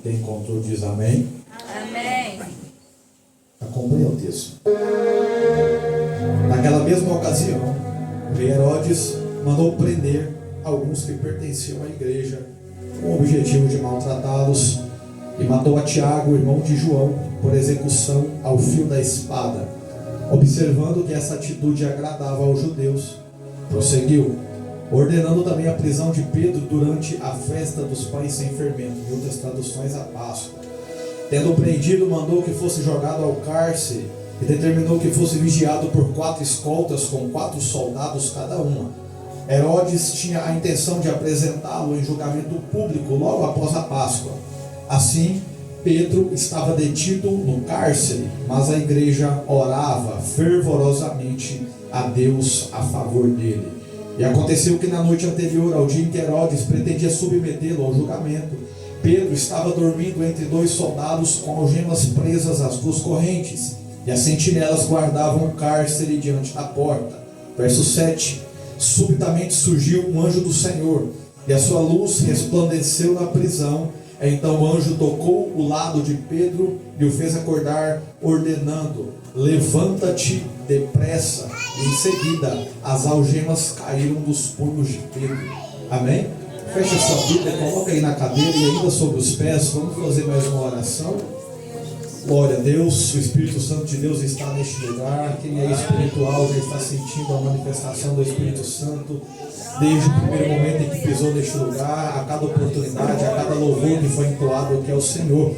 Quem encontrou diz amém. Amém. Acompanhe o texto. Naquela mesma ocasião, o rei Herodes mandou prender alguns que pertenciam à igreja, com o objetivo de maltratá-los, e matou a Tiago, irmão de João, por execução ao fio da espada. Observando que essa atitude agradava aos judeus, prosseguiu, ordenando também a prisão de Pedro durante a festa dos pães sem fermento, em outras traduções, a Páscoa. Tendo prendido, mandou que fosse jogado ao cárcere e determinou que fosse vigiado por 4 escoltas com 4 soldados cada uma. Herodes tinha a intenção de apresentá-lo em julgamento público logo após a Páscoa. Assim, Pedro estava detido no cárcere, mas a igreja orava fervorosamente a Deus a favor dele. E aconteceu que na noite anterior ao dia em que Herodes pretendia submetê-lo ao julgamento, Pedro estava dormindo entre 2 soldados com algemas presas às 2 correntes, e as sentinelas guardavam o cárcere diante da porta. Verso 7. Subitamente surgiu um anjo do Senhor, e a sua luz resplandeceu na prisão. Então o anjo tocou o lado de Pedro e o fez acordar, ordenando: levanta-te depressa. E em seguida as algemas caíram dos punhos de Pedro. Amém? Fecha sua Bíblia, coloca aí na cadeira e ainda sobre os pés. Vamos fazer mais uma oração. Glória a Deus, o Espírito Santo de Deus está neste lugar. Quem é espiritual já está sentindo a manifestação do Espírito Santo desde o primeiro momento em que pisou neste lugar. A cada oportunidade, a cada louvor que foi entoado aqui ao Senhor,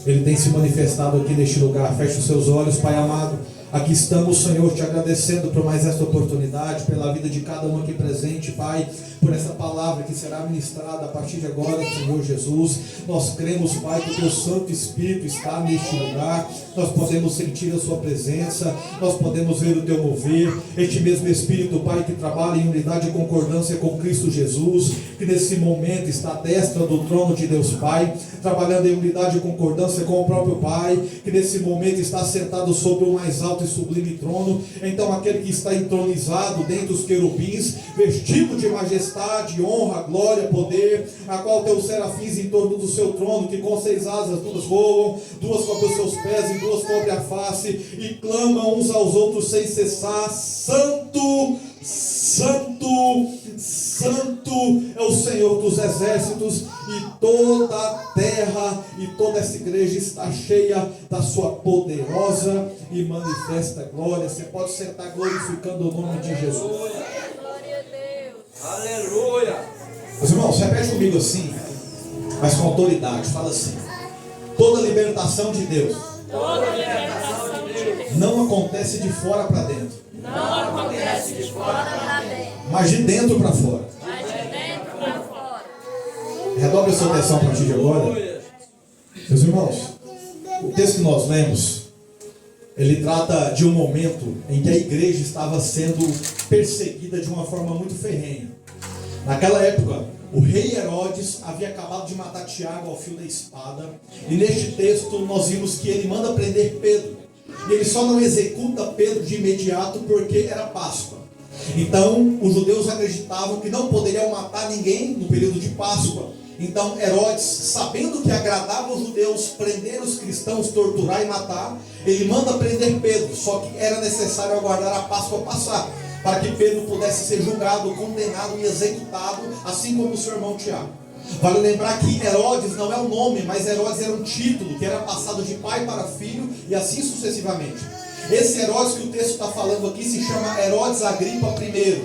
Ele tem se manifestado aqui neste lugar. Feche os seus olhos, Pai amado. Aqui estamos, Senhor, te agradecendo por mais esta oportunidade, pela vida de cada um aqui presente, Pai, por essa palavra que será ministrada a partir de agora, Senhor Jesus. Nós cremos, Pai, que o Teu Santo Espírito está neste lugar. Nós podemos sentir a Sua presença, nós podemos ver o Teu mover. Este mesmo Espírito, Pai, que trabalha em unidade e concordância com Cristo Jesus, que nesse momento está à destra do trono de Deus Pai, trabalhando em unidade e concordância com o próprio Pai, que nesse momento está sentado sobre o mais alto e sublime trono. Então aquele que está entronizado dentre os querubins, vestido de majestade, honra, glória, poder, a qual tem os serafins em torno do seu trono, que com 6 asas 2 voam, 2 cobrem os seus pés e 2 cobrem a face, e clamam uns aos outros sem cessar: Santo, Santo, Santo é o Senhor dos exércitos. E toda a terra e toda essa igreja está cheia da sua poderosa e manifesta glória. Você pode sentar glorificando o nome de Jesus. Glória a Deus. Aleluia. Meus irmãos, repete comigo assim, mas com autoridade. Fala assim: toda libertação de Deus Toda libertação de Deus não acontece de fora para dentro, não acontece de fora para dentro, mas de dentro para fora. mas de dentro para fora. Redobre a sua atenção a partir de agora. Meus irmãos, o texto que nós lemos, ele trata de um momento em que a igreja estava sendo perseguida de uma forma muito ferrenha. Naquela época, o rei Herodes havia acabado de matar Tiago ao fio da espada, e neste texto nós vimos que ele manda prender Pedro, e ele só não executa Pedro de imediato porque era Páscoa. Então os judeus acreditavam que não poderiam matar ninguém no período de Páscoa. Então Herodes, sabendo que agradava aos judeus prender os cristãos, torturar e matar, ele manda prender Pedro. Só que era necessário aguardar a Páscoa passar, para que Pedro pudesse ser julgado, condenado e executado, assim como o seu irmão Tiago. Vale lembrar que Herodes não é o nome, mas Herodes era um título que era passado de pai para filho e assim sucessivamente. Esse Herodes que o texto está falando aqui se chama Herodes Agripa I.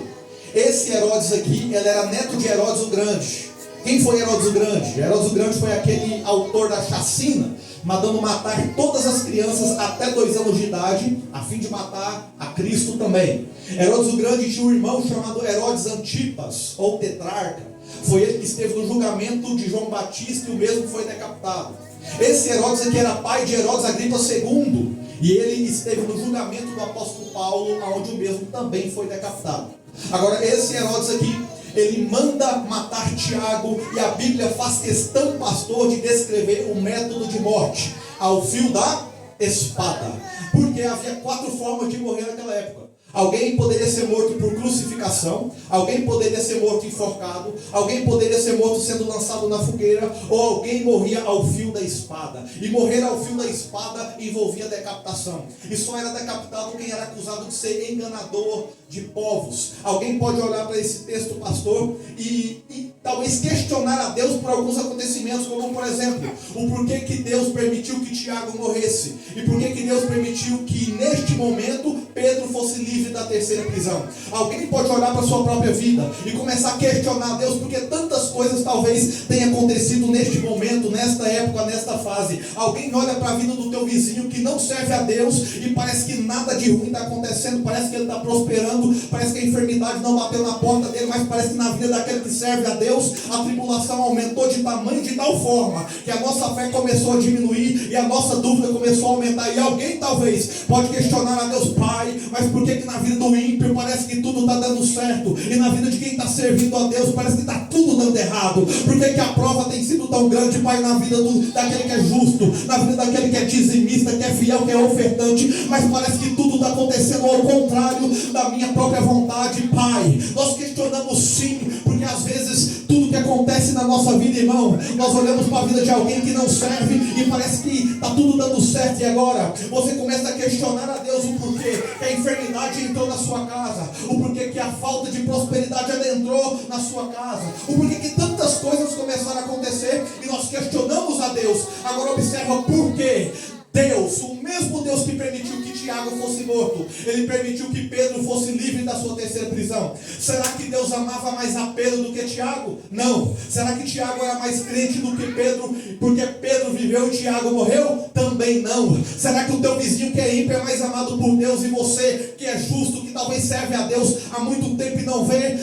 Esse Herodes aqui, ele era neto de Herodes o Grande. Quem foi Herodes o Grande? Herodes o Grande foi aquele autor da chacina, mandando matar todas as crianças até 2 anos de idade, a fim de matar a Cristo também. Herodes o Grande tinha um irmão chamado Herodes Antipas, ou tetrarca. Foi ele que esteve no julgamento de João Batista e o mesmo foi decapitado. Esse Herodes aqui era pai de Herodes Agripa II, e ele esteve no julgamento do apóstolo Paulo, onde o mesmo também foi decapitado. Agora esse Herodes aqui, ele manda matar Tiago, e a Bíblia faz questão, pastor, de descrever o método de morte: ao fio da espada. Porque havia 4 formas de morrer naquela época. Alguém poderia ser morto por crucificação, alguém poderia ser morto enforcado, alguém poderia ser morto sendo lançado na fogueira, ou alguém morria ao fio da espada. E morrer ao fio da espada envolvia decapitação. E só era decapitado quem era acusado de ser enganador de povos. Alguém pode olhar para esse texto, pastor, e talvez questionar a Deus por alguns acontecimentos, como por exemplo, o porquê que Deus permitiu que Tiago morresse, e porquê que Deus permitiu que neste momento Pedro fosse livre da terceira prisão. Alguém pode olhar para a sua própria vida e começar a questionar a Deus, porque tantas coisas talvez tenham acontecido neste momento, nesta época, nesta fase. Alguém olha para a vida do teu vizinho que não serve a Deus e parece que nada de ruim está acontecendo, parece que ele está prosperando, parece que a enfermidade não bateu na porta dele, mas parece que na vida daquele que serve a Deus, a tribulação aumentou de tamanho, de tal forma que a nossa fé começou a diminuir e a nossa dúvida começou a aumentar. E alguém talvez pode questionar a Deus: Pai, mas por que na vida do ímpio parece que tudo está dando certo, e na vida de quem está servindo a Deus parece que está tudo dando errado? Por que a prova tem sido tão grande, Pai, na vida daquele que é justo, na vida daquele que é dizimista, que é fiel, que é ofertante, mas parece que tudo está acontecendo ao contrário da minha própria vontade? Pai, nós questionamos sim, porque às vezes tudo que acontece na nossa vida, irmão, nós olhamos para a vida de alguém que não serve e parece que está tudo dando certo, e agora você começa a questionar a Deus o porquê que a enfermidade entrou na sua casa, o porquê que a falta de prosperidade adentrou na sua casa, o porquê que tantas coisas começaram a acontecer e nós questionamos a Deus. Agora observa por quê. Deus, o mesmo Deus que permitiu que Tiago fosse morto, ele permitiu que Pedro fosse livre da sua terceira prisão. Será que Deus amava mais a Pedro do que Tiago? Não. Será que Tiago era mais crente do que Pedro, porque Pedro viveu e Tiago morreu? Também não. Será que o teu vizinho que é ímpio é mais amado por Deus, e você que é justo, que talvez serve a Deus há muito tempo e não vê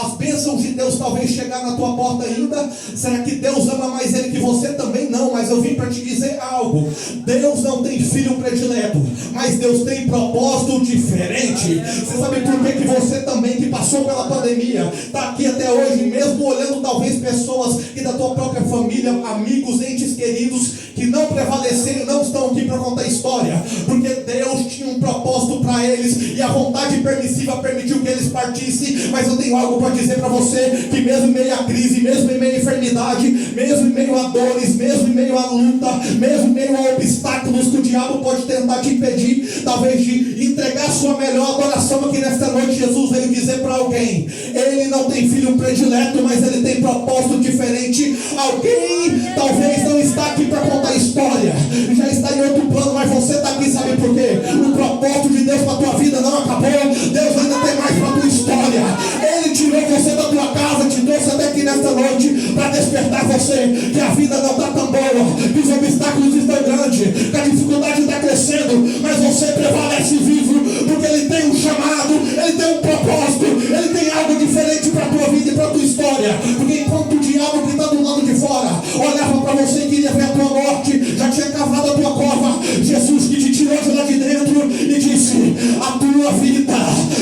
as bênçãos de Deus talvez chegar na tua porta ainda? Será que Deus ama mais ele que você? Também não. Mas eu vim para te dizer algo: Deus não tem filho predileto, mas Deus tem propósito diferente. Você sabe por que você também, que passou pela pandemia, está aqui até hoje, mesmo olhando talvez pessoas que da tua própria família, amigos, entes queridos, que não prevaleceram, não estão aqui para contar história, porque Deus tinha um propósito para eles, e a vontade permissiva permitiu que eles partissem. Mas eu tenho algo para dizer para você, que mesmo em meio à crise, mesmo em meio à enfermidade, mesmo em meio a dores, mesmo em meio à luta, mesmo em meio a obstáculos que o diabo pode tentar te impedir, talvez de entregar sua melhor adoração aqui nesta noite, Jesus veio dizer para alguém: ele não tem filho predileto, mas ele tem propósito diferente. Alguém talvez não está aqui para contar história, já está em outro plano, mas você está aqui, sabe por quê? O propósito de Deus para a tua vida não acabou. Deus ainda tem mais para a tua história. Ele tirou você da tua casa, te trouxe até aqui nesta noite para despertar você que a vida não está tão boa, que os obstáculos estão grandes, que a dificuldade está crescendo, mas você prevalece vivo, porque ele tem um chamado, ele tem um propósito, ele tem algo diferente para a tua vida e para a tua história. Porque enquanto o diabo que está do lado de fora olhava para você e queria ver a tua morte, já tinha cavado a tua cova, Jesus que te tirou de lá de dentro e disse: a tua vida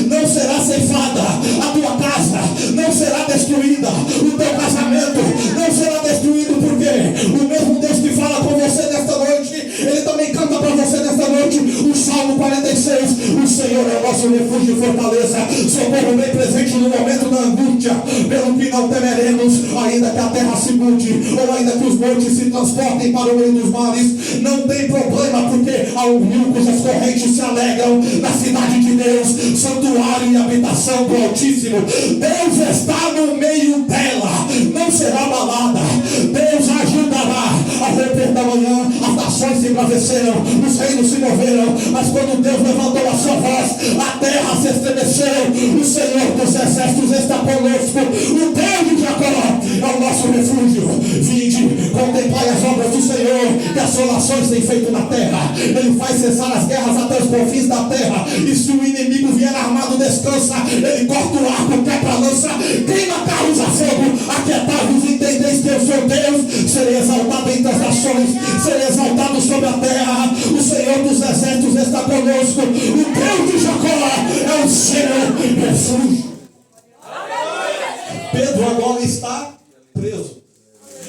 não será ceifada, a tua casa não será destruída, o teu casamento não será destruído, porque o mesmo Deus que fala com você nesta noite, ele também canta para você nesta noite o Salmo 46: o Senhor é o nosso refúgio e fortaleza, socorro bem presente no momento da angústia, pelo que não temeremos, ainda que a terra se mude, ou ainda que os montes se transportem para o meio dos mares. Não tem problema, porque há um rio cujas correntes se alegram na cidade de Deus, santuário e habitação do Altíssimo. Deus está no meio dela, não será abalada. Deus ajudará. A romper da manhã, as nações se embraveceram, os reinos se moveram, mas quando Deus levantou a sua voz, a terra se estremeceu. O Senhor dos exércitos está conosco, o Deus de Jacó é o nosso refúgio. Vinde, contemplai as obras do Senhor, que assolações tem feito na terra. Ele faz cessar as guerras até os confins da terra, e se o inimigo vier armado, descansa. Ele corta o arco, quebra a lança, queima carros a fogo. Aquietai-vos, entendeis que eu sou Deus. Serei exaltado entre as nações, serei exaltado sobre a terra. O Senhor dos exércitos está conosco, o Deus de Jacó é o seu refúgio. Pedro agora está preso,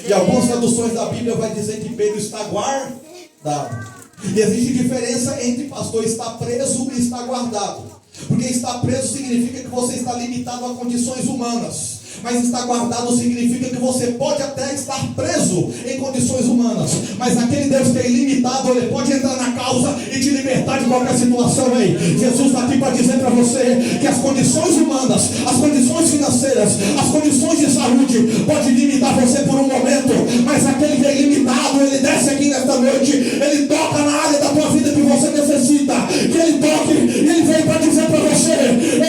e algumas traduções da Bíblia vai dizer que Pedro está guardado. E existe diferença entre pastor estar preso e estar guardado. Porque estar preso significa que você está limitado a condições humanas. Mas estar guardado significa que você pode até estar preso em condições humanas, mas aquele Deus que é ilimitado, Ele pode entrar na causa e te libertar de qualquer situação. Aí Jesus está aqui para dizer para você que as condições humanas, as condições financeiras, as condições de saúde pode limitar você por um momento, mas aquele que é ilimitado, Ele desce aqui nesta noite, Ele toca na área da tua vida que você necessita, que Ele toque, e Ele vem para dizer para você: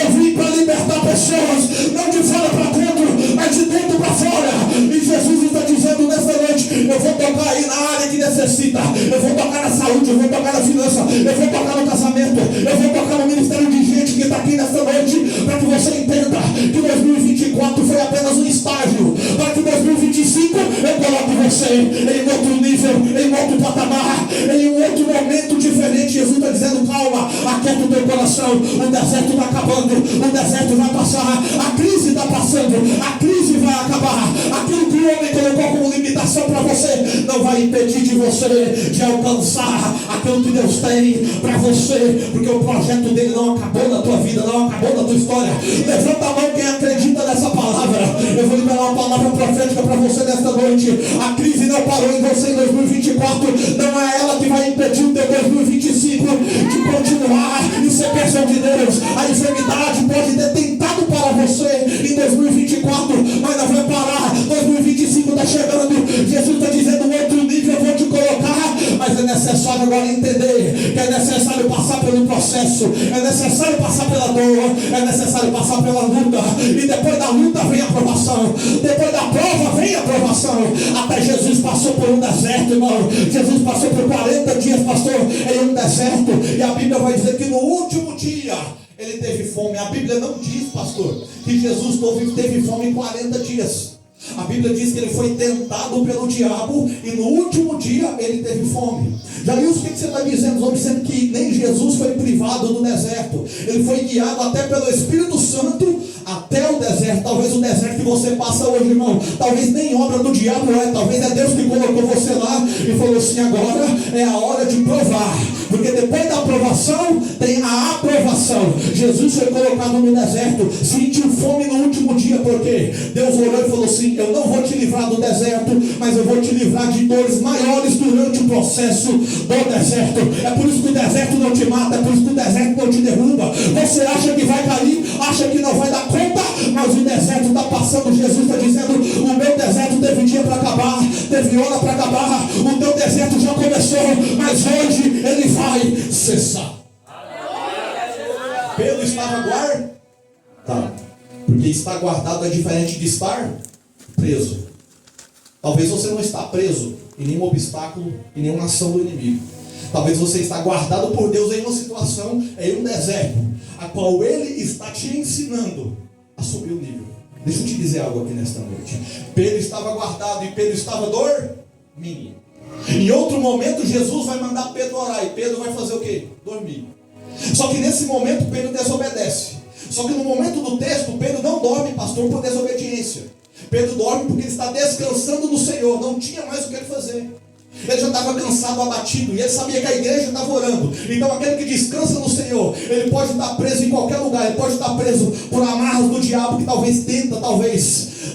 eu vim para libertar pessoas, não de fora para dentro, mas de dentro para fora. E Jesus está dizendo nessa noite: eu vou tocar aí na área que necessita, eu vou tocar na saúde, eu vou tocar na finança, eu vou tocar no casamento, eu vou tocar no ministério de gente que está aqui nessa noite, para que você entenda que 2024 foi apenas um estágio, para que 2025 eu coloque você em outro nível, em outro patamar, em um outro momento diferente. Jesus está dizendo: calma, aquieta o teu coração, o deserto está acabando, o deserto vai passar, a crise está passando, a crise vai acabar. Aquilo que o homem colocou como limitação para você não vai impedir de você de alcançar aquilo que Deus tem para você, porque o projeto dele não acabou na tua vida, não acabou na tua história. Levanta a mão quem acredita nessa palavra. Eu vou liberar uma palavra profética para você nesta noite. A crise não parou em você em 2024, não é ela que vai impedir o teu 2025 de continuar e ser bênção de Deus. A enfermidade pode ter tentado para você em 2024, mas não vai parar. 2025 está chegando. Jesus está dizendo: um outro nível eu vou te colocar, mas é necessário agora entender que é necessário passar pelo processo, é necessário passar pela dor, é necessário passar pela luta, e depois da luta vem a aprovação, depois da prova vem a aprovação. Até Jesus passou por um deserto, irmão. Jesus passou por 40 dias, pastor, em um deserto, e a Bíblia vai dizer que no último dia ele teve fome. A Bíblia não diz, pastor, que Jesus teve fome em 40 dias. A Bíblia diz que ele foi tentado pelo diabo e no último dia ele teve fome. Já viu o que você está dizendo? Estamos dizendo que nem Jesus foi privado do deserto. Ele foi guiado até pelo Espírito Santo até o deserto. Talvez o deserto que você passa hoje, irmão, talvez nem obra do diabo é. Talvez é Deus que colocou você lá e falou assim: agora é a hora de provar. Porque depois da aprovação tem a aprovação. Jesus foi colocado no deserto, sentiu fome no último dia, porque Deus olhou e falou assim: eu não vou te livrar do deserto, mas eu vou te livrar de dores maiores durante o processo do deserto. É por isso que o deserto não te mata, é por isso que o deserto não te derruba. Você acha que vai cair, acha que não vai dar conta, mas o deserto está passando. Jesus está dizendo: o meu deserto teve dia para acabar, teve hora para acabar, o teu deserto já começou, mas hoje ele vai cessar. Pedro estava guardado, porque estar guardado é diferente de estar preso. Talvez você não está preso em nenhum obstáculo, em nenhuma ação do inimigo. Talvez você está guardado por Deus em uma situação, em um deserto, a qual Ele está te ensinando a subir o nível. Deixa eu te dizer algo aqui nesta noite. Pedro estava guardado e Pedro estava dormindo. Em outro momento Jesus vai mandar Pedro orar e Pedro vai fazer o quê? Dormir. Só que nesse momento Pedro desobedece. Só que no momento do texto Pedro não dorme, pastor, por desobediência. Pedro dorme porque ele está descansando no Senhor. Não tinha mais o que ele fazer. Ele já estava cansado, abatido, e ele sabia que a igreja estava orando. Então aquele que descansa no Senhor, ele pode estar preso em qualquer lugar. Ele pode estar preso por amarras do diabo, que talvez tenta,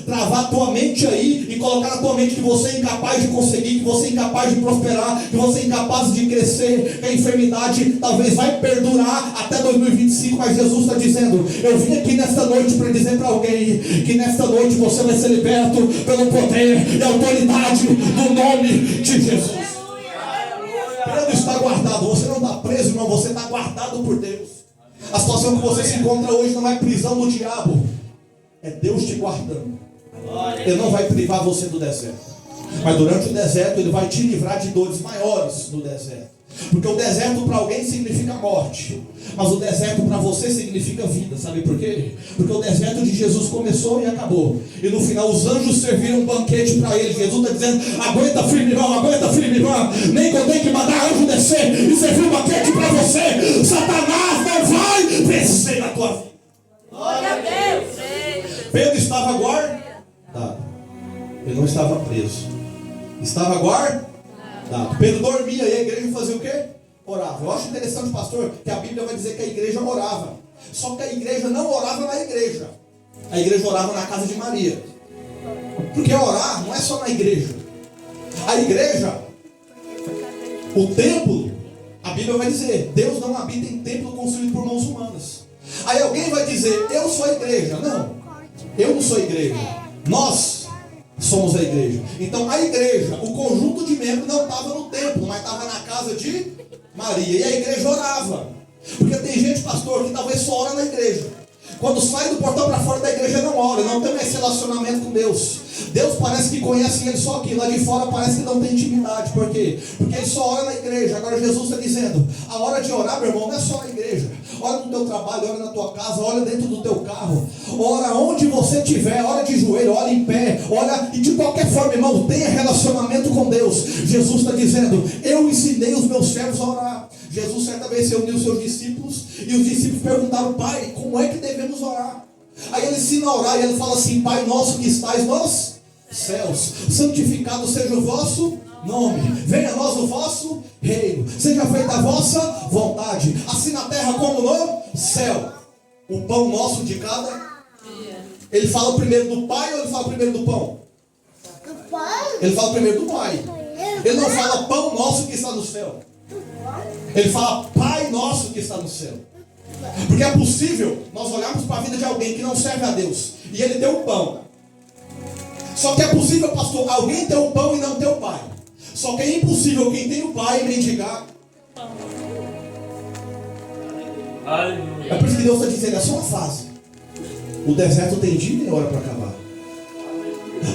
travar a tua mente aí e colocar na tua mente que você é incapaz de conseguir, que você é incapaz de prosperar, que você é incapaz de crescer, que a enfermidade talvez vai perdurar até 2025. Mas Jesus está dizendo: eu vim aqui nesta noite para dizer para alguém que nesta noite você vai ser liberto pelo poder e autoridade do nome de Jesus. Pedro está guardado. Você não está preso, irmão, você está guardado por Deus. A situação que você se encontra hoje não é prisão do diabo, é Deus te guardando. Ele não vai privar você do deserto, mas durante o deserto Ele vai te livrar de dores maiores no deserto. Porque o deserto para alguém significa morte, mas o deserto para você significa vida. Sabe por quê? Porque o deserto de Jesus começou e acabou, e no final os anjos serviram um banquete para Ele. Jesus está dizendo: aguenta firme, irmão, aguenta firme, irmão. Nem que eu tenho que mandar anjo descer e servir um banquete para você, Satanás não vai vencer na tua vida. Glória a Deus. Pedro estava guardado. Ele não estava preso. Estava guardado. Pedro dormia e a igreja fazia o quê? Orava. Eu acho interessante, pastor, que a Bíblia vai dizer que a igreja orava. Só que a igreja não orava na igreja. A igreja orava na casa de Maria. Porque orar não é só na igreja. A igreja, o templo, a Bíblia vai dizer, Deus não habita em templo construído por mãos humanas. Aí alguém vai dizer, eu sou a igreja. Não, eu não sou a igreja. Nós somos a igreja. Então a igreja, o conjunto de membros não estava no templo, mas estava na casa de Maria. E a igreja orava. Porque tem gente, pastor, que talvez só ora na igreja. Quando sai do portão para fora da igreja não ora, não tem mais relacionamento com Deus. Deus parece que conhece ele só aqui, lá de fora parece que não tem intimidade. Por quê? Porque ele só ora na igreja. Agora Jesus está dizendo, a hora de orar, meu irmão, não é só na igreja. Ora no teu trabalho, ora na tua casa, ora dentro do teu carro, ora onde você estiver, ora de joelho, ora em pé, ora e de qualquer forma, irmão, tenha relacionamento com Deus. Jesus está dizendo, eu ensinei os meus servos a orar. Jesus certa vez reuniu os seus discípulos e os discípulos perguntaram, Pai, como é que devemos orar? Aí ele ensina a orar e ele fala assim, Pai nosso que estais nos céus, santificado seja o vosso nome, venha a nós o vosso reino, seja feita a vossa vontade, assim na terra como no céu. O pão nosso de cada dia. Ele fala primeiro do Pai ou ele fala primeiro do pão? Do Pai. Ele fala primeiro do Pai. Ele não fala pão nosso que está no céu. Ele fala Pai nosso que está no céu. Porque é possível nós olharmos para a vida de alguém que não serve a Deus e ele tem o pão. Só que é possível, pastor, alguém ter o pão e não ter o Pai. Só que é impossível quem tem o Pai mendigar. É por isso que Deus está dizendo, é só uma fase. O deserto tem dia e tem hora para acabar.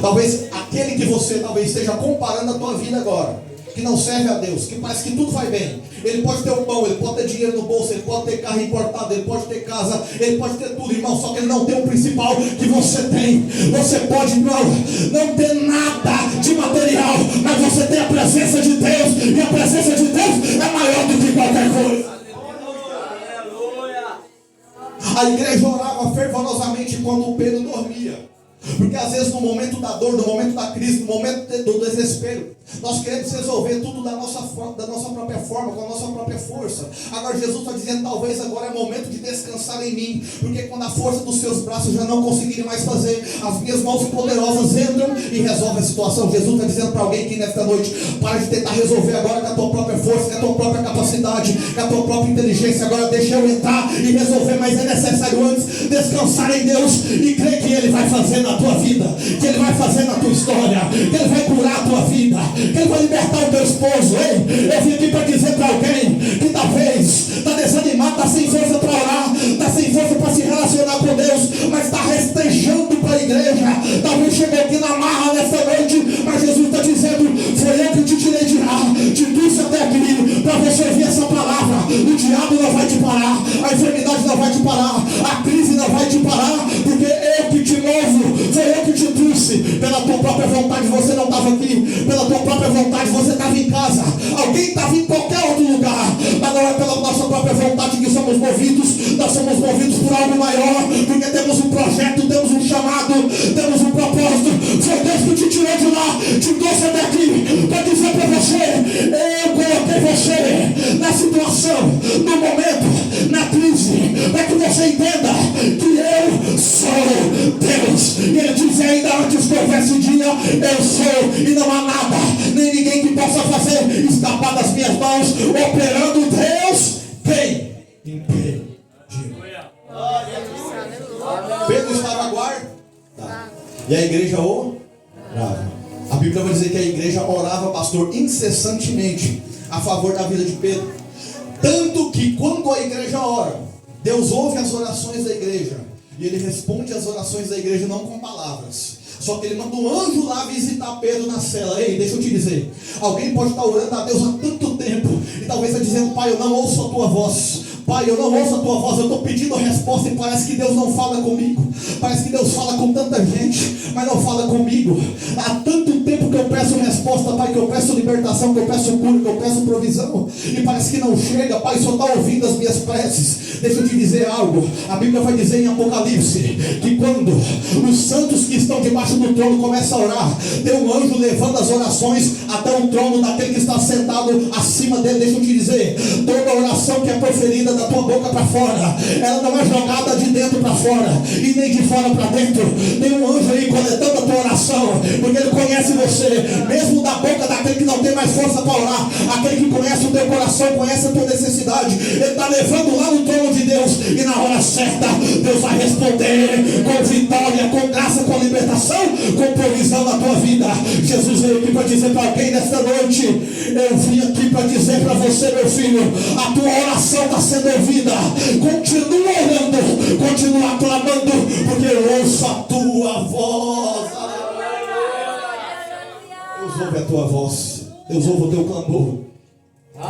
Talvez aquele que você talvez esteja comparando a tua vida agora, que não serve a Deus, que parece que tudo vai bem. Ele pode ter o pão, ele pode ter dinheiro no bolso, ele pode ter carro importado, ele pode ter casa, ele pode ter tudo, irmão. Só que ele não tem o principal que você tem. Você pode, irmão, não ter nada de material, mas você tem a presença de Deus, e a presença de Deus é maior do que qualquer coisa. A igreja orava fervorosamente quando o Pedro dormia. Porque às vezes no momento da dor, no momento da crise, no momento do desespero, nós queremos resolver tudo da nossa própria forma, com a nossa própria força. Agora Jesus está dizendo, talvez agora é momento de descansar em mim. Porque quando a força dos seus braços já não conseguirem mais fazer, as minhas mãos poderosas entram e resolvem a situação. Jesus está dizendo para alguém que nesta noite, para de tentar resolver agora com a tua própria força, com a tua própria capacidade, com a tua própria inteligência. Agora deixa eu entrar e resolver, mas é necessário antes descansar em Deus e crer que Ele vai fazer na tua vida, que Ele vai fazer na tua história, que Ele vai curar a tua vida, que Ele vai libertar o teu esposo. Ei, eu vim aqui para dizer para alguém que talvez está desanimado, está sem força para orar, está sem força para se relacionar com Deus, mas está restejando para a igreja. Talvez chegou aqui na marra nessa noite, mas Jesus está dizendo, foi eu que te tirei de lá, te trouxe até aqui para você ouvir essa palavra. O diabo não vai te parar, a enfermidade não vai te parar, a crise não vai te parar, porque eu que te movo, foi eu que te trouxe. Pela tua própria vontade você não estava aqui, pela tua própria vontade você estava em casa, alguém estava em qualquer outro lugar, mas não é pela nossa própria vontade que somos movidos. Nós somos movidos por algo maior, porque temos um projeto, temos um chamado, temos um propósito. Foi Deus que te tirou de lá, te trouxe até aqui para dizer para você, eu coloquei você na situação, no momento, na crise, para que você entenda que eu sou Deus. E Ele diz ainda, antes que houvesse dia, eu sou, e não há nada, nem ninguém que possa fazer escapar das minhas mãos. Operando Deus, quem impede? Pedro estava guardado e a igreja orava. A Bíblia vai dizer que a igreja orava, pastor, incessantemente a favor da vida de Pedro. Tanto que quando a igreja ora, Deus ouve as orações da igreja e Ele responde às orações da igreja não com palavras. Só que Ele manda um anjo lá visitar Pedro na cela. Ei, deixa eu te dizer, alguém pode estar orando a Deus há tanto tempo e talvez está dizendo, Pai, eu não ouço a Tua voz. Pai, eu não ouço a Tua voz, eu estou pedindo a resposta e parece que Deus não fala comigo. Parece que Deus fala com tanta gente, mas não fala comigo. Há tanto tempo que eu peço resposta, Pai, que eu peço libertação, que eu peço cura, que eu peço provisão, e parece que não chega. Pai, só está ouvindo as minhas preces. Deixa eu te dizer algo. A Bíblia vai dizer em Apocalipse que quando os santos que estão debaixo do trono começam a orar, tem um anjo levando as orações até o trono daquele que está sentado acima dele. Deixa eu te dizer, toda oração que é proferida da tua boca para fora, ela não é jogada de dentro para fora e nem de fora para dentro. Tem um anjo aí coletando a tua oração, porque ele conhece você, mesmo da boca daquele que não tem mais força para orar, aquele que conhece o teu coração, conhece a tua necessidade. Ele está levando lá no trono de Deus, e na hora certa Deus vai responder com vitória, com graça, com libertação, com provisão na tua vida. Jesus veio aqui para dizer para alguém nesta noite: eu vim aqui para dizer para você, meu filho, a tua oração está sendo ouvida. Continua orando, continua clamando, porque eu ouço a tua voz. Deus ouve a tua voz, Deus ouve o teu clamor.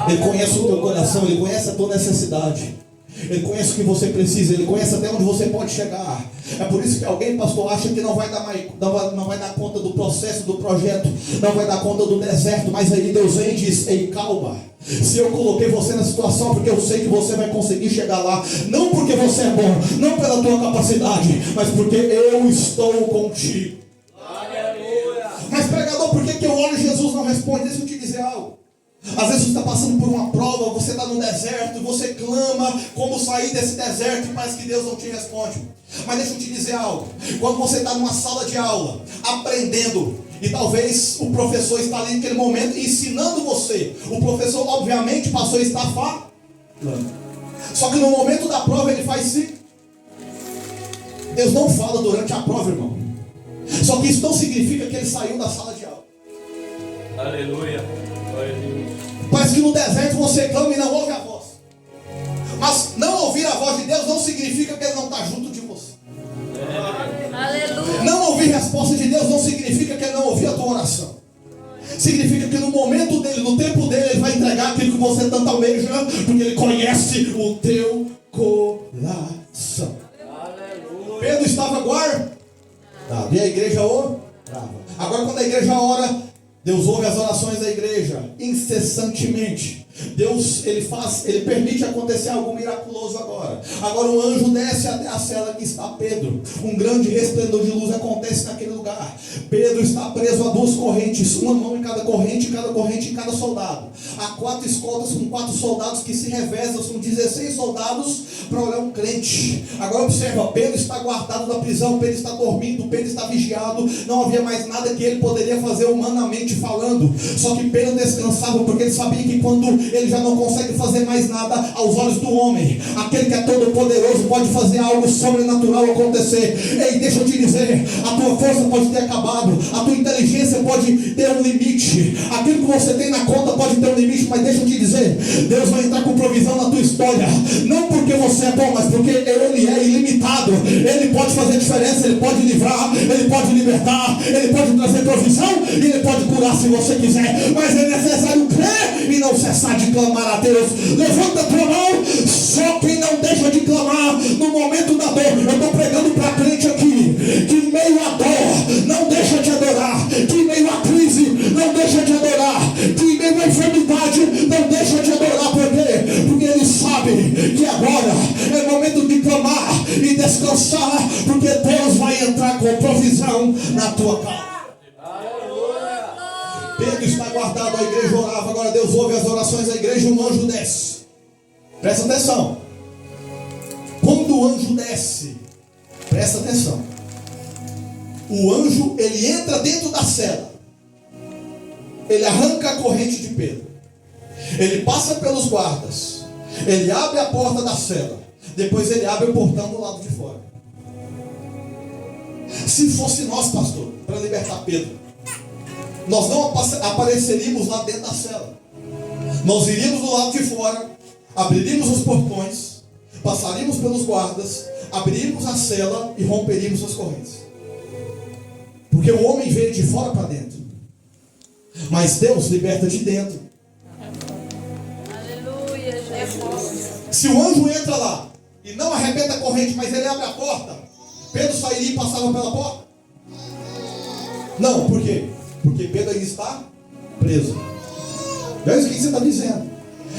Ele conhece o teu coração, Ele conhece a tua necessidade, Ele conhece o que você precisa, Ele conhece até onde você pode chegar. É por isso que alguém, pastor, acha que não vai dar conta do processo, do projeto, não vai dar conta do deserto. Mas aí Deus vem e diz: ei, calma, se eu coloquei você na situação, porque eu sei que você vai conseguir chegar lá. Não porque você é bom, não pela tua capacidade, mas porque eu estou contigo. Aleluia. Mas pregador, por que eu oro e Jesus não responde? Deixa eu te dizer algo. Às vezes você está passando por uma prova, você está no deserto, você clama como sair desse deserto e parece que Deus não te responde. Mas deixa eu te dizer algo. Quando você está numa sala de aula, aprendendo, e talvez o professor está ali naquele momento ensinando você, o professor obviamente passou a estar falando. Só que no momento da prova ele faz sim. Deus não fala durante a prova, irmão. Só que isso não significa que ele saiu da sala de aula. Aleluia. Parece que no deserto você clama e não ouve a voz. Mas não ouvir a voz de Deus não significa que Ele não está junto de você. Aleluia. Não ouvir resposta de Deus não significa que Ele não ouviu a tua oração. Significa que no momento dele, no tempo dele, Ele vai entregar aquilo que você tanto almeja, porque Ele conhece o teu coração. Aleluia. Pedro estava guardado e a igreja orava. Agora quando a igreja ora, Deus ouve as orações da igreja incessantemente. Deus, ele permite acontecer algo miraculoso agora. Agora um anjo desce até a cela que está Pedro. Um grande resplendor de luz acontece naquele lugar. Pedro está preso a duas correntes, uma mão em cada corrente em cada soldado. Há 4 escoltas com 4 soldados que se revezam, são 16 soldados para olhar um crente. Agora observa, Pedro está guardado na prisão, Pedro está dormindo, Pedro está vigiado. Não havia mais nada que ele poderia fazer humanamente falando. Só que Pedro descansava, porque ele sabia que quando ele já não consegue fazer mais nada aos olhos do homem, aquele que é todo poderoso pode fazer algo sobrenatural acontecer. Ei, deixa eu te dizer, a tua força pode ter acabado, a tua inteligência pode ter um limite, aquilo que você tem na conta pode ter um limite, mas deixa eu te dizer, Deus vai entrar com provisão na tua história, não porque você é bom, mas porque Ele é ilimitado. Ele pode fazer diferença, Ele pode livrar, Ele pode libertar, Ele pode trazer provisão e Ele pode curar se você quiser, mas é necessário crer e não cessar de clamar a Deus. Levanta a tua mão. Só quem não deixa de clamar no momento da dor. Eu estou pregando para crente aqui que em meio à dor não deixa de adorar, que em meio à crise não deixa de adorar, que em meio à enfermidade não deixa de adorar. Por quê? Porque ele sabe que agora é momento de clamar e descansar, porque Deus vai entrar com provisão na tua casa. Pedro está guardado, a igreja orava. Agora Deus ouve as orações da igreja, um anjo desce. Presta atenção. Quando o anjo desce, presta atenção. O anjo, ele entra dentro da cela. Ele arranca a corrente de Pedro. Ele passa pelos guardas. Ele abre a porta da cela. Depois ele abre o portão do lado de fora. Se fosse nós, pastor, para libertar Pedro, nós não apareceríamos lá dentro da cela. Nós iríamos do lado de fora, abriríamos os portões, passaríamos pelos guardas, abriríamos a cela e romperíamos as correntes. Porque o homem veio de fora para dentro, mas Deus liberta de dentro. Aleluia, Jesus. Se o anjo entra lá e não arrebenta a corrente, mas ele abre a porta, Pedro sairia e passava pela porta? Não, por quê? Porque Pedro ainda está preso. É isso que você está dizendo.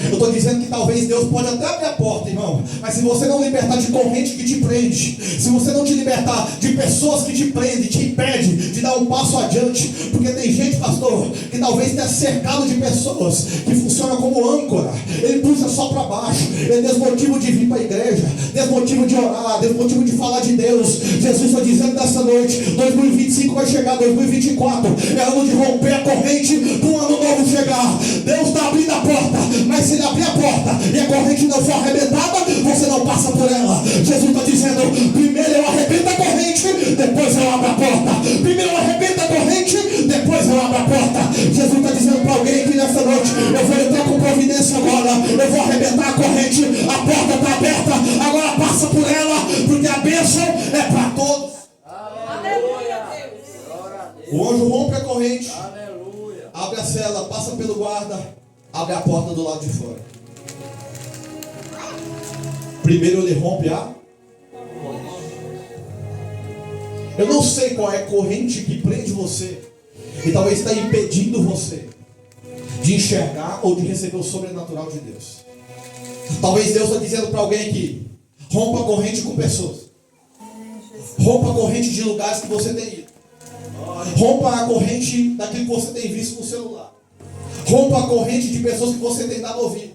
Eu estou dizendo que talvez Deus pode até abrir a porta, irmão, mas se você não libertar de corrente que te prende, se você não te libertar de pessoas que te prendem, te impede de dar um passo adiante, porque tem gente, pastor, que talvez tenha cercado de pessoas que funcionam como âncora, ele puxa só para baixo, ele desmotiva de vir para a igreja, desmotiva de orar, desmotiva de falar de Deus. Jesus está dizendo nessa noite, 2025 vai chegar, 2024 é ano de romper a corrente para um ano novo chegar. Deus está abrindo a porta, mas se ele abrir a porta e a corrente não for arrebentada, você não passa por ela. Jesus está dizendo, primeiro eu arrebento a corrente, depois eu abro a porta. Primeiro eu arrebento a corrente, depois eu abro a porta. Jesus está dizendo para alguém aqui nessa noite, eu vou entrar com providência agora, eu vou arrebentar a corrente, a porta está aberta, agora passa por ela, porque a bênção é para todos. Aleluia, Deus. O anjo rompe a corrente, Aleluia. abre a cela, passa pelo guarda, abre a porta do lado de fora. Primeiro ele rompe a... Eu não sei qual é a corrente que prende você e talvez está impedindo você de enxergar ou de receber o sobrenatural de Deus. Talvez Deus está dizendo para alguém aqui, rompa a corrente com pessoas. Rompa a corrente de lugares que você tem ido. Rompa a corrente daquilo que você tem visto no celular. Rompa a corrente de pessoas que você tem dado ouvido.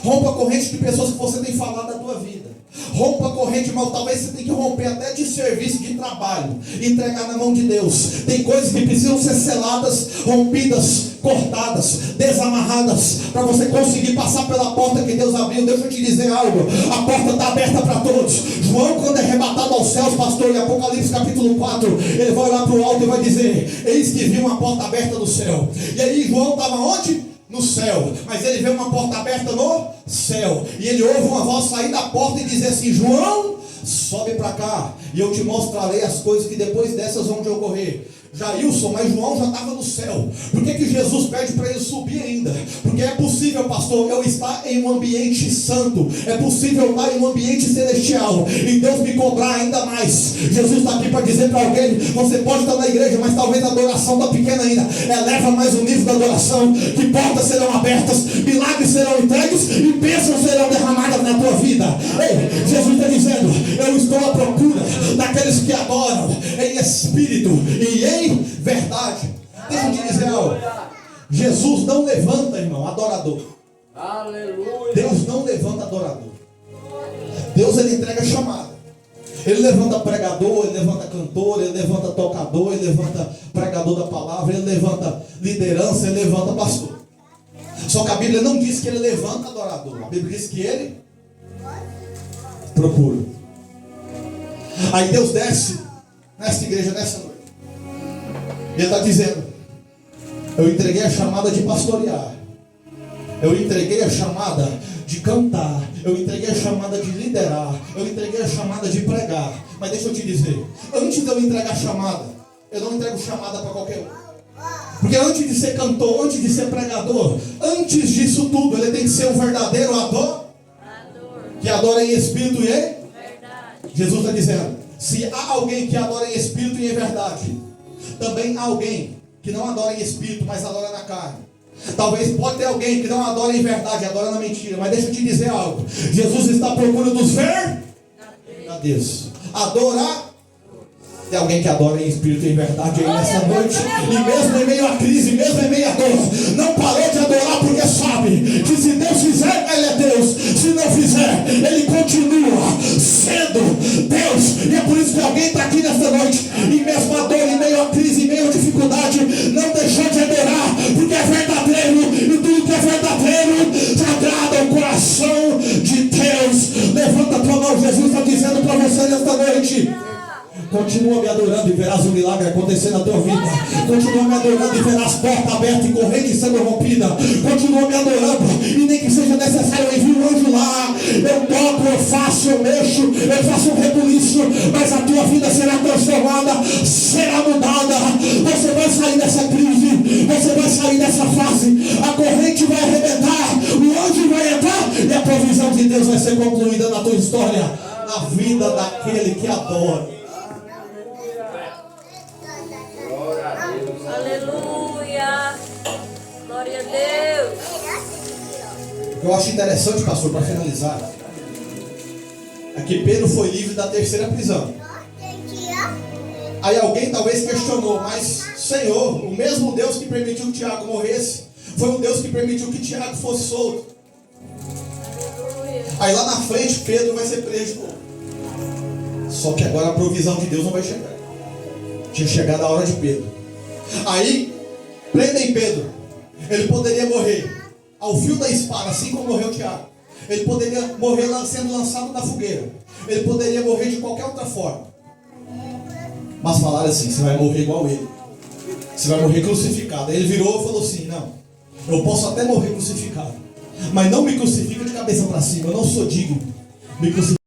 Rompa a corrente de pessoas que você tem falado da tua vida. Rompa a corrente, mas talvez você tenha que romper até de serviço, de trabalho, entregar na mão de Deus. Tem coisas que precisam ser seladas, rompidas, cortadas, desamarradas, para você conseguir passar pela porta que Deus abriu. Deixa eu te dizer algo, a porta está aberta para todos. João, quando é arrebatado aos céus, pastor, em Apocalipse capítulo 4, ele vai olhar para o alto e vai dizer, eis que vi uma porta aberta do céu. E aí João estava onde? No céu, mas ele vê uma porta aberta no céu, e ele ouve uma voz sair da porta e dizer assim, João, sobe para cá, e eu te mostrarei as coisas que depois dessas vão te ocorrer. Jailson, mas João já estava no céu. Por que Jesus pede para ele subir ainda? Porque é possível, pastor, eu estar em um ambiente santo, é possível estar em um ambiente celestial e Deus me cobrar ainda mais. Jesus está aqui para dizer para alguém, você pode estar na igreja, mas talvez a adoração está pequena ainda. Eleva mais o nível da adoração, que portas serão abertas, milagres serão entregues e bênçãos serão derramadas na tua vida. Ei, Jesus está dizendo, eu estou à procura daqueles que adoram em espírito e em verdade. Deixa eu te dizer algo. Jesus não levanta, irmão, adorador. Aleluia. Deus não levanta adorador. Deus, ele entrega chamada. Ele levanta pregador, ele levanta cantor, ele levanta tocador, ele levanta pregador da palavra, ele levanta liderança, ele levanta pastor. Só que a Bíblia não diz que ele levanta adorador. A Bíblia diz que ele procura. Aí Deus desce nesta igreja nessa noite. Ele está dizendo, eu entreguei a chamada de pastorear, eu entreguei a chamada de cantar, eu entreguei a chamada de liderar, eu entreguei a chamada de pregar. Mas deixa eu te dizer, antes de eu entregar a chamada, eu não entrego chamada para qualquer um. Porque antes de ser cantor, antes de ser pregador, antes disso tudo, ele tem que ser um verdadeiro adorador, que adora em espírito e em verdade. Jesus está dizendo, se há alguém que adora em espírito e em verdade, também há alguém que não adora em espírito, mas adora na carne. Talvez pode ter alguém que não adora em verdade, adora na mentira. Mas deixa eu te dizer algo, Jesus está à procura dos verdadeiros. Adorar. Tem alguém que adora em espírito e em verdade aí nessa noite, e mesmo em meio à crise, mesmo em meio à dor, não parou de adorar, porque sabe que se Deus fizer, Ele é Deus. Se não fizer, Ele continua sendo Deus. E é por isso que alguém está aqui nessa noite, e mesmo a dor, em meio à crise, em meio à dificuldade, não deixou de adorar, porque é verdadeiro, e tudo que é verdadeiro agrada o coração de Deus. Levanta a tua mão, Jesus está dizendo para você nesta noite, continua me adorando e verás um milagre acontecer na tua vida. Continua me adorando e verás portas abertas e correntes sendo rompidas. Continua me adorando e nem que seja necessário eu envio um anjo lá. Eu toco, eu faço, eu mexo, eu faço um rebuliço, mas a tua vida será transformada, será mudada. Você vai sair dessa crise, você vai sair dessa fase, a corrente vai arrebentar, o anjo vai entrar e a provisão de Deus vai ser concluída na tua história, na vida daquele que adora. Deus. O que eu acho interessante, pastor, para finalizar, é que Pedro foi livre da terceira prisão. Aí alguém talvez questionou, mas Senhor, o mesmo Deus que permitiu que Tiago morresse, foi o Deus que permitiu que Tiago fosse solto. Aí lá na frente Pedro vai ser preso de novo. Só que agora a provisão de Deus não vai chegar. Tinha chegado a hora de Pedro. Aí prendem Pedro. Ele poderia morrer ao fio da espada, assim como morreu Tiago. Ele poderia morrer sendo lançado na fogueira. Ele poderia morrer de qualquer outra forma. Mas falaram assim: você vai morrer igual ele. Você vai morrer crucificado. Aí ele virou e falou assim: não, eu posso até morrer crucificado, mas não me crucifica de cabeça para cima. Eu não sou digno. Me crucifica